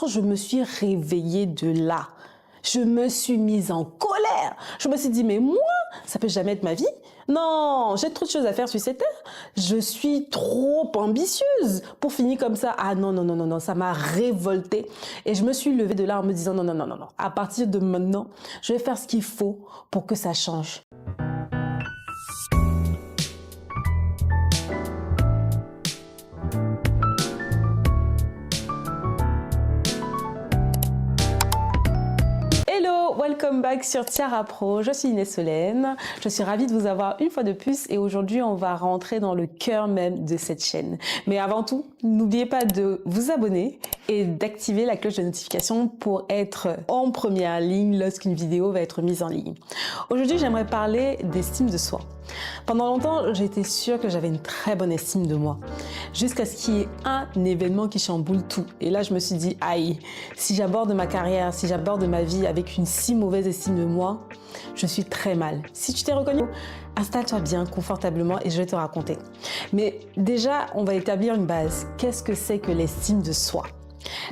quand je me suis réveillée de là, je me suis mise en colère. Je me suis dit, mais moi, ça peut jamais être ma vie. Non, j'ai trop de choses à faire sur cette terre. Je suis trop ambitieuse pour finir comme ça. Ah non, non, non, non, non, ça m'a révoltée. Et je me suis levée de là en me disant, non, non, non, non, non. À partir de maintenant, je vais faire ce qu'il faut pour que ça change. Welcome back sur Tiara Pro, je suis Inès Solène, je suis ravie de vous avoir une fois de plus et aujourd'hui on va rentrer dans le cœur même de cette chaîne. Mais avant tout, n'oubliez pas de vous abonner et d'activer la cloche de notification pour être en première ligne lorsqu'une vidéo va être mise en ligne. Aujourd'hui j'aimerais parler d'estime de soi. Pendant longtemps, j'étais sûre que j'avais une très bonne estime de moi, jusqu'à ce qu'il y ait un événement qui chamboule tout. Et là, je me suis dit, aïe, si j'aborde ma carrière, si j'aborde ma vie avec une si mauvaise estime de moi, je suis très mal. Si tu t'es reconnu, installe-toi bien, confortablement, et je vais te raconter. Mais déjà, on va établir une base. Qu'est-ce que c'est que l'estime de soi ?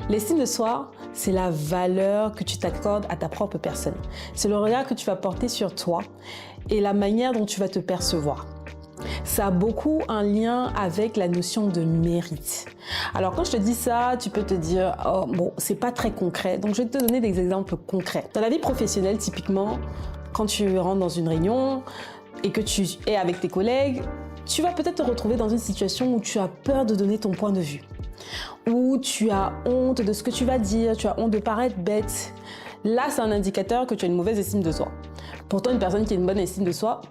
L'estime de soi, c'est la valeur que tu t'accordes à ta propre personne. C'est le regard que tu vas porter sur toi et la manière dont tu vas te percevoir. Ça a beaucoup un lien avec la notion de mérite. Alors quand je te dis ça, tu peux te dire « Oh, bon, c'est pas très concret ». Donc je vais te donner des exemples concrets. Dans la vie professionnelle, typiquement, quand tu rentres dans une réunion et que tu es avec tes collègues, tu vas peut-être te retrouver dans une situation où tu as peur de donner ton point de vue, où tu as honte de ce que tu vas dire, tu as honte de paraître bête. Là, c'est un indicateur que tu as une mauvaise estime de toi. Pourtant, une personne qui a une bonne estime de soi,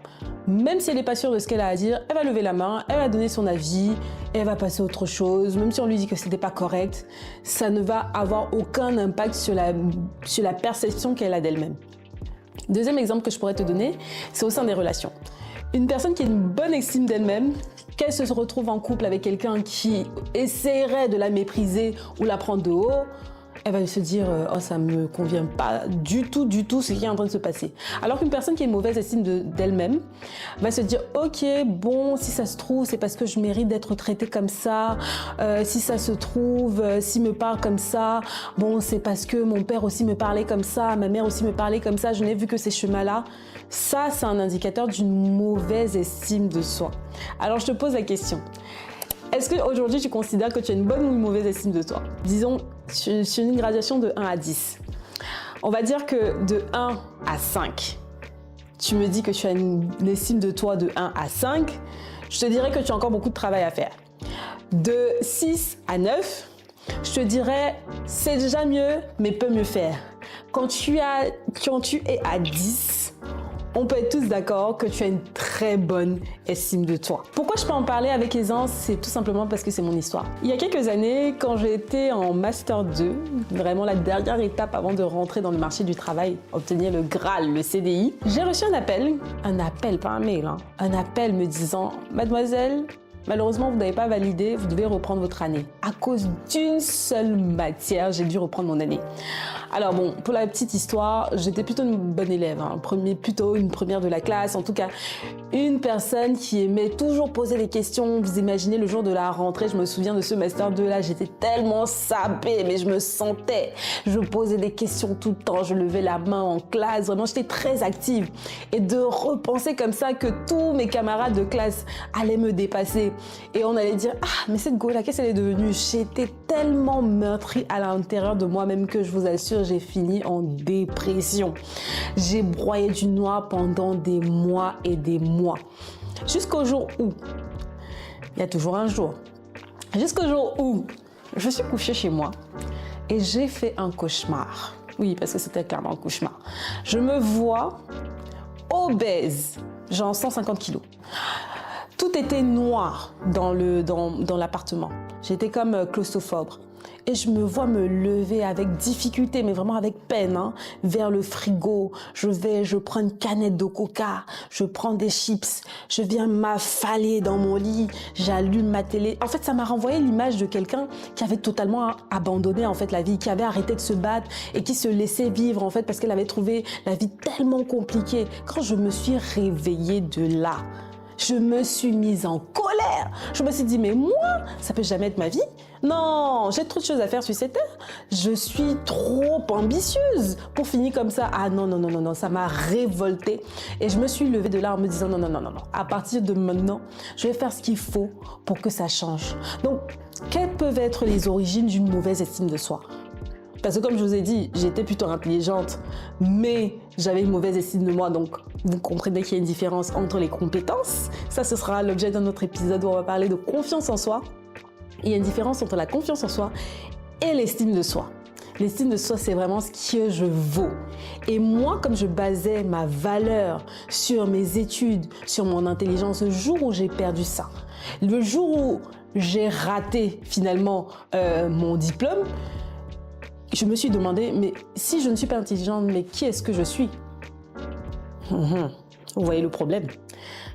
même si elle n'est pas sûre de ce qu'elle a à dire, elle va lever la main, elle va donner son avis, elle va passer à autre chose. Même si on lui dit que ce n'était pas correct, ça ne va avoir aucun impact sur la perception qu'elle a d'elle-même. Deuxième exemple que je pourrais te donner, c'est au sein des relations. Une personne qui a une bonne estime d'elle-même, qu'elle se retrouve en couple avec quelqu'un qui essaierait de la mépriser ou la prendre de haut, elle va se dire « Oh, ça me convient pas du tout ce qui est en train de se passer ». Alors qu'une personne qui a une mauvaise estime d'elle-même va se dire « Ok, bon, si ça se trouve, c'est parce que je mérite d'être traitée comme ça. Si ça se trouve, s'il me parle comme ça, bon, c'est parce que mon père aussi me parlait comme ça, ma mère aussi me parlait comme ça, je n'ai vu que ces chemins-là. » Ça, c'est un indicateur d'une mauvaise estime de soi. Alors, je te pose la question. Est-ce qu'aujourd'hui, tu considères que tu as une bonne ou une mauvaise estime de toi? Disons, sur une graduation de 1 à 10. On va dire que de 1 à 5, tu me dis que tu as une estime de toi de 1 à 5, je te dirais que tu as encore beaucoup de travail à faire. De 6 à 9, je te dirais, c'est déjà mieux, mais peut mieux faire. Quand tu es à 10, on peut être tous d'accord que tu as une très bonne estime de toi. Pourquoi je peux en parler avec aisance? C'est tout simplement parce que c'est mon histoire. Il y a quelques années, quand j'étais en Master 2, vraiment la dernière étape avant de rentrer dans le marché du travail, obtenir le Graal, le CDI, j'ai reçu un appel, pas un mail, hein, un appel me disant « Mademoiselle, malheureusement, vous n'avez pas validé, vous devez reprendre votre année. » À cause d'une seule matière, j'ai dû reprendre mon année. Alors bon, pour la petite histoire, j'étais plutôt une bonne élève, hein, plutôt une première de la classe, en tout cas une personne qui aimait toujours poser des questions. Vous imaginez le jour de la rentrée, je me souviens de ce Master 2 là, j'étais tellement sapée, mais je me sentais, je posais des questions tout le temps, je levais la main en classe, vraiment j'étais très active. Et de repenser comme ça que tous mes camarades de classe allaient me dépasser et on allait dire « Ah, mais cette go là, qu'est-ce qu'elle est devenue ?» J'étais tellement meurtrie à l'intérieur de moi-même que je vous assure, j'ai fini en dépression. J'ai broyé du noir pendant des mois et des mois. Jusqu'au jour où, il y a toujours un jour, jusqu'au jour où je suis couchée chez moi et j'ai fait un cauchemar. Oui, parce que c'était clairement un cauchemar. Je me vois obèse, genre 150 kilos. Tout était noir dans l'appartement. J'étais comme claustrophobe. Et je me vois me lever avec difficulté, mais vraiment avec peine, hein, vers le frigo. Je prends une canette de coca, je prends des chips, je viens m'affaler dans mon lit, j'allume ma télé. En fait, ça m'a renvoyé l'image de quelqu'un qui avait totalement abandonné en fait la vie, qui avait arrêté de se battre et qui se laissait vivre en fait parce qu'elle avait trouvé la vie tellement compliquée. Quand je me suis réveillée de là, je me suis mise en colère. Je me suis dit, mais moi, ça peut jamais être ma vie. Non, j'ai trop de choses à faire sur cette terre. Je suis trop ambitieuse pour finir comme ça. Ah non, non, non, non, non, ça m'a révoltée. Et je me suis levée de là en me disant non, non, non, non, non. À partir de maintenant, je vais faire ce qu'il faut pour que ça change. Donc, quelles peuvent être les origines d'une mauvaise estime de soi? Parce que comme je vous ai dit, j'étais plutôt intelligente, mais j'avais une mauvaise estime de moi. Donc, vous comprenez qu'il y a une différence entre les compétences. Ça, ce sera l'objet d'un autre épisode où on va parler de confiance en soi. Il y a une différence entre la confiance en soi et l'estime de soi. L'estime de soi, c'est vraiment ce que je vaux. Et moi, comme je basais ma valeur sur mes études, sur mon intelligence, le jour où j'ai perdu ça, le jour où j'ai raté finalement mon diplôme, je me suis demandé, mais si je ne suis pas intelligente, mais qui est-ce que je suis? Vous voyez le problème.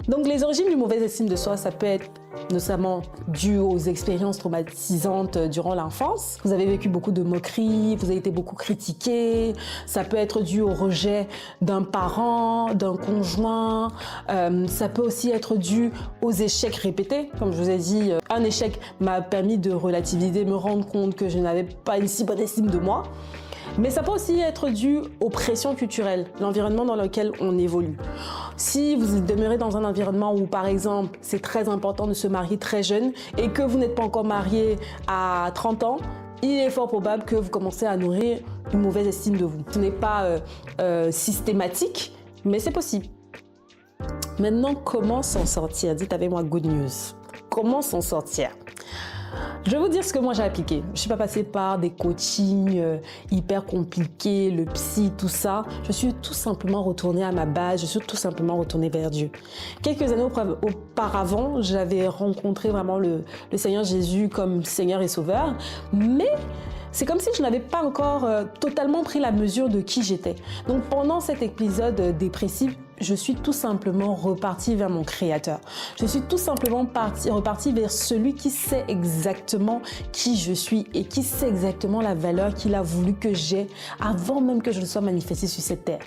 Donc les origines d'une mauvaise estime de soi, ça peut être notamment dû aux expériences traumatisantes durant l'enfance. Vous avez vécu beaucoup de moqueries, vous avez été beaucoup critiqué. Ça peut être dû au rejet d'un parent, d'un conjoint. Ça peut aussi être dû aux échecs répétés. Comme je vous ai dit, un échec m'a permis de relativiser, me rendre compte que je n'avais pas une si bonne estime de moi. Mais ça peut aussi être dû aux pressions culturelles, l'environnement dans lequel on évolue. Si vous demeurez dans un environnement où, par exemple, c'est très important de se marier très jeune et que vous n'êtes pas encore marié à 30 ans, il est fort probable que vous commencez à nourrir une mauvaise estime de vous. Ce n'est pas systématique, mais c'est possible. Maintenant, comment s'en sortir? Dites avec moi good news. Comment s'en sortir? Je vais vous dire ce que moi j'ai appliqué. Je ne suis pas passée par des coachings hyper compliqués, le psy, tout ça. Je suis tout simplement retournée à ma base, je suis tout simplement retournée vers Dieu. Quelques années auparavant, j'avais rencontré vraiment le Seigneur Jésus comme Seigneur et Sauveur, mais c'est comme si je n'avais pas encore totalement pris la mesure de qui j'étais. Donc pendant cet épisode dépressif, je suis tout simplement repartie vers mon Créateur. Je suis tout simplement repartie vers celui qui sait exactement qui je suis et qui sait exactement la valeur qu'il a voulu que j'ai avant même que je ne sois manifestée sur cette terre.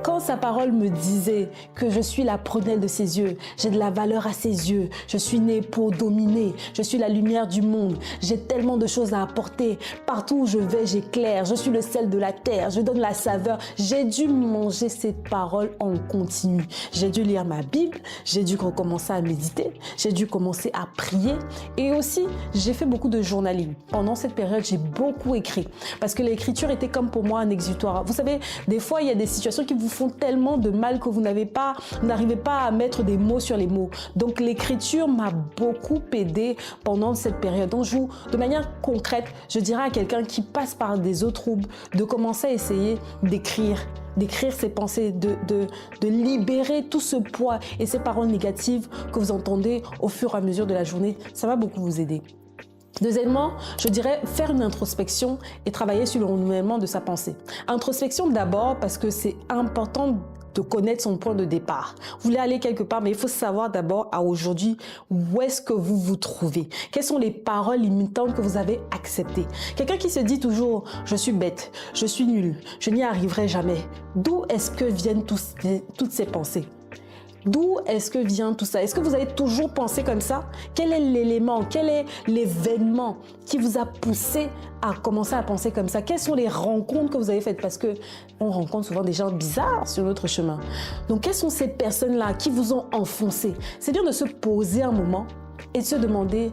Quand sa parole me disait que je suis la prunelle de ses yeux, j'ai de la valeur à ses yeux, je suis née pour dominer, je suis la lumière du monde, j'ai tellement de choses à apporter, partout où je vais j'éclaire, je suis le sel de la terre, je donne la saveur, j'ai dû manger cette parole en continu. J'ai dû lire ma Bible, j'ai dû recommencer à méditer, j'ai dû commencer à prier et aussi j'ai fait beaucoup de journaling. Pendant cette période, j'ai beaucoup écrit parce que l'écriture était comme pour moi un exutoire. Vous savez, des fois, il y a des situations qui vous font tellement de mal que vous n'arrivez pas à mettre des mots sur les mots. Donc, l'écriture m'a beaucoup aidé pendant cette période. Donc, de manière concrète, je dirais à quelqu'un qui passe par des eaux troubles de commencer à essayer d'écrire ses pensées, de libérer tout ce poids et ces paroles négatives que vous entendez au fur et à mesure de la journée. Ça va beaucoup vous aider. Deuxièmement, je dirais faire une introspection et travailler sur le renouvellement de sa pensée. Introspection d'abord parce que c'est important de connaître son point de départ. Vous voulez aller quelque part, mais il faut savoir d'abord à aujourd'hui où est-ce que vous vous trouvez. Quelles sont les paroles limitantes que vous avez acceptées. Quelqu'un qui se dit toujours « je suis bête, je suis nul, je n'y arriverai jamais ». D'où est-ce que viennent toutes ces pensées? D'où est-ce que vient tout ça? Est-ce que vous avez toujours pensé comme ça? Quel est l'élément, quel est l'événement qui vous a poussé à commencer à penser comme ça? Quelles sont les rencontres que vous avez faites? Parce qu'on rencontre souvent des gens bizarres sur notre chemin. Donc, quelles sont ces personnes-là qui vous ont enfoncé? C'est bien de se poser un moment et de se demander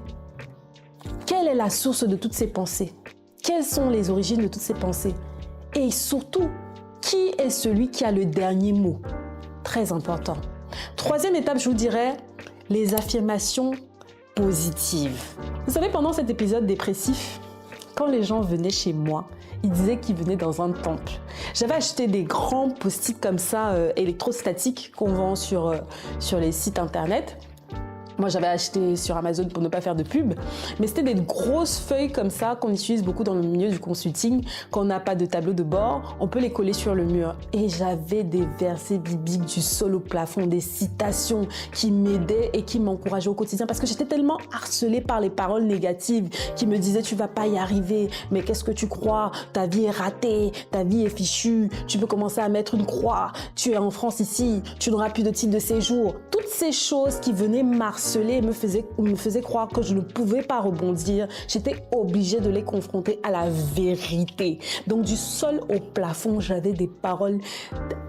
quelle est la source de toutes ces pensées? Quelles sont les origines de toutes ces pensées? Et surtout, qui est celui qui a le dernier mot? Très important. Troisième étape, je vous dirais, les affirmations positives. Vous savez, pendant cet épisode dépressif, quand les gens venaient chez moi, ils disaient qu'ils venaient dans un temple. J'avais acheté des grands post-it comme ça, électrostatiques, qu'on vend sur les sites internet. Moi, j'avais acheté sur Amazon pour ne pas faire de pub, mais c'était des grosses feuilles comme ça qu'on utilise beaucoup dans le milieu du consulting. Quand on n'a pas de tableau de bord, on peut les coller sur le mur. Et j'avais des versets bibliques du sol au plafond, des citations qui m'aidaient et qui m'encourageaient au quotidien parce que j'étais tellement harcelée par les paroles négatives qui me disaient « tu vas pas y arriver, mais qu'est-ce que tu crois? Ta vie est ratée, ta vie est fichue, tu peux commencer à mettre une croix, tu es en France ici, tu n'auras plus de titre de séjour. » Toutes ces choses qui venaient marcher harcelaient et me faisaient croire que je ne pouvais pas rebondir, j'étais obligée de les confronter à la vérité. Donc du sol au plafond, j'avais des paroles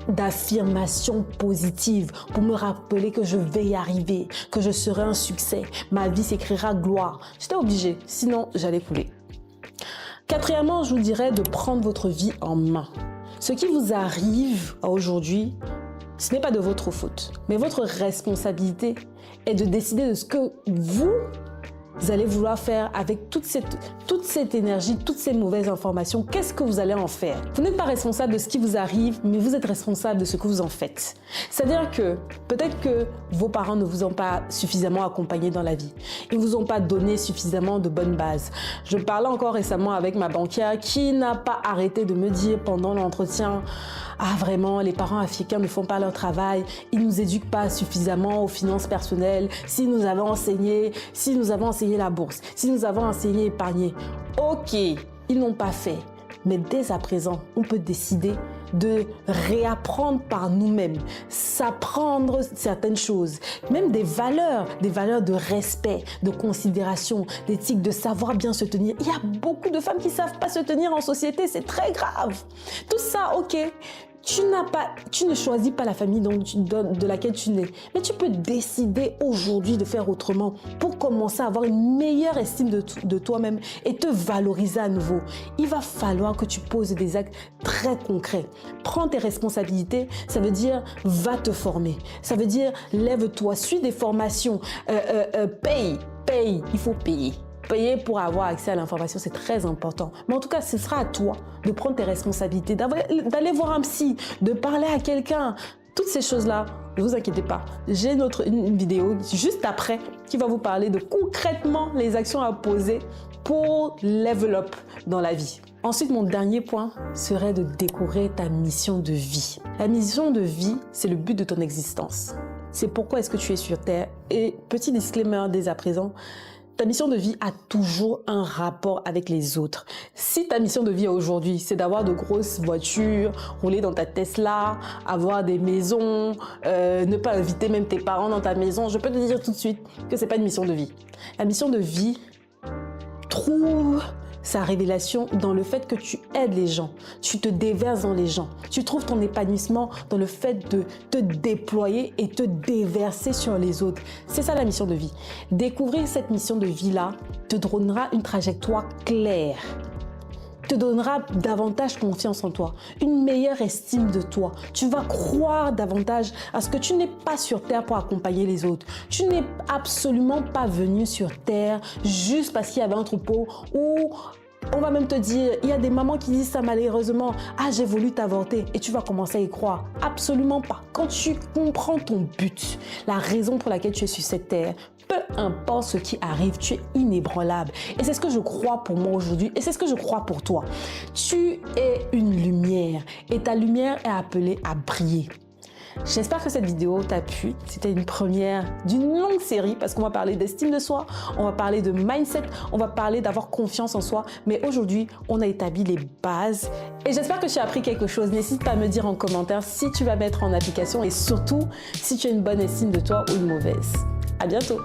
d'affirmation positive pour me rappeler que je vais y arriver, que je serai un succès, ma vie s'écrira gloire. J'étais obligée, sinon j'allais couler. Quatrièmement, je vous dirais de prendre votre vie en main. Ce qui vous arrive aujourd'hui, ce n'est pas de votre faute, mais votre responsabilité est de décider de ce que vous allez vouloir faire avec toute cette énergie, toutes ces mauvaises informations. Qu'est-ce que vous allez en faire? Vous n'êtes pas responsable de ce qui vous arrive, mais vous êtes responsable de ce que vous en faites. C'est-à-dire que peut-être que vos parents ne vous ont pas suffisamment accompagné dans la vie. Ils ne vous ont pas donné suffisamment de bonnes bases. Je parlais encore récemment avec ma banquière qui n'a pas arrêté de me dire pendant l'entretien: ah vraiment, les parents africains ne font pas leur travail, ils nous éduquent pas suffisamment aux finances personnelles, si nous avons enseigné la bourse, si nous avons enseigné épargner. Ok, ils n'ont pas fait, mais dès à présent, on peut décider de réapprendre par nous-mêmes, s'apprendre certaines choses, même des valeurs de respect, de considération, d'éthique, de savoir bien se tenir. Il y a beaucoup de femmes qui savent pas se tenir en société, c'est très grave. Tout ça, ok. Tu ne choisis pas la famille de laquelle tu nais, mais tu peux décider aujourd'hui de faire autrement pour commencer à avoir une meilleure estime de toi-même et te valoriser à nouveau. Il va falloir que tu poses des actes très concrets. Prends tes responsabilités, ça veut dire va te former. Ça veut dire lève-toi, suis des formations, paye, il faut payer. Payer pour avoir accès à l'information, c'est très important. Mais en tout cas, ce sera à toi de prendre tes responsabilités, d'aller voir un psy, de parler à quelqu'un. Toutes ces choses-là, ne vous inquiétez pas. J'ai une vidéo juste après qui va vous parler de concrètement les actions à poser pour level up dans la vie. Ensuite, mon dernier point serait de découvrir ta mission de vie. La mission de vie, c'est le but de ton existence. C'est pourquoi est-ce que tu es sur Terre. Et petit disclaimer dès à présent, ta mission de vie a toujours un rapport avec les autres. Si ta mission de vie aujourd'hui, c'est d'avoir de grosses voitures, rouler dans ta Tesla, avoir des maisons, ne pas inviter même tes parents dans ta maison, je peux te dire tout de suite que c'est pas une mission de vie. La mission de vie trouve sa révélation dans le fait que tu aides les gens, tu te déverses dans les gens, tu trouves ton épanouissement dans le fait de te déployer et te déverser sur les autres. C'est ça la mission de vie. Découvrir cette mission de vie-là te donnera une trajectoire claire, te donnera davantage confiance en toi, une meilleure estime de toi. Tu vas croire davantage à ce que tu n'es pas sur Terre pour accompagner les autres. Tu n'es absolument pas venu sur Terre juste parce qu'il y avait un troupeau ou on va même te dire, il y a des mamans qui disent ça malheureusement, ah j'ai voulu t'avorter et tu vas commencer à y croire. Absolument pas. Quand tu comprends ton but, la raison pour laquelle tu es sur cette terre, peu importe ce qui arrive, tu es inébranlable. Et c'est ce que je crois pour moi aujourd'hui et c'est ce que je crois pour toi. Tu es une lumière et ta lumière est appelée à briller. J'espère que cette vidéo t'a plu. C'était une première d'une longue série parce qu'on va parler d'estime de soi, on va parler de mindset, on va parler d'avoir confiance en soi. Mais aujourd'hui, on a établi les bases et j'espère que tu as appris quelque chose. N'hésite pas à me dire en commentaire si tu vas mettre en application et surtout si tu as une bonne estime de toi ou une mauvaise. À bientôt.